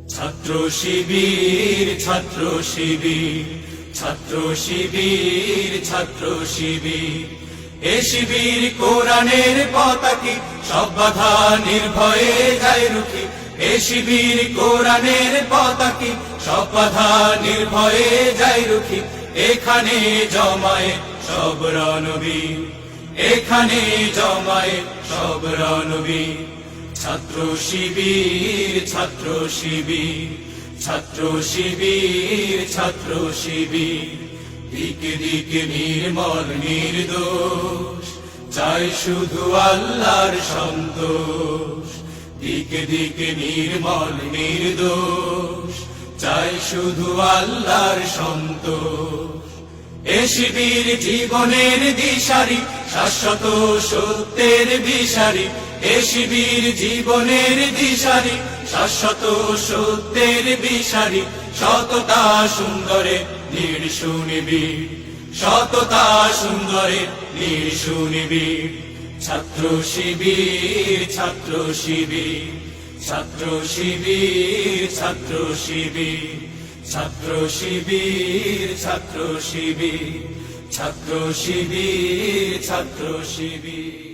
ছাত্র শিবির ছাত্র শিবির ছাত্র শিবির ছাত্র শিবির এ শিবির কোরআনের পতাকা সব বাধা নির্ভয়ে যায় রুখি এ শিবির কোরআনের পতাকা সব বাধা নির্ভয়ে যায় রুখি এখানে জমায়ে সব রণবীর এখানে জমায়ে সব রণবীর ছাত্র শিবির ছাত্র শিবির ছাত্র শিবির ছাত্র শিবির দিকে দিকে নির্মল নির্দোষ চাই শুধু আল্লাহর সন্তোষ দিকে দিকে নির্মল নির্দোষ চাই শুধু আল্লাহর সন্তোষ এ শিবির জীবনের দিশারি শাশ্বত সত্যের দিশারি এ শিবির জীবনের দিশারি শাশ্বত সত্যের দিশারি সততা সুন্দরে নির্শুনিবিড় সততা সুন্দরে নির্শুনিবিড় ছাত্র শিবির ছাত্র শিবির ছাত্র শিবির ছাত্র শিবির ছাত্র শিবির ছাত্র শিবির ছাত্র শিবির ছাত্র শিবির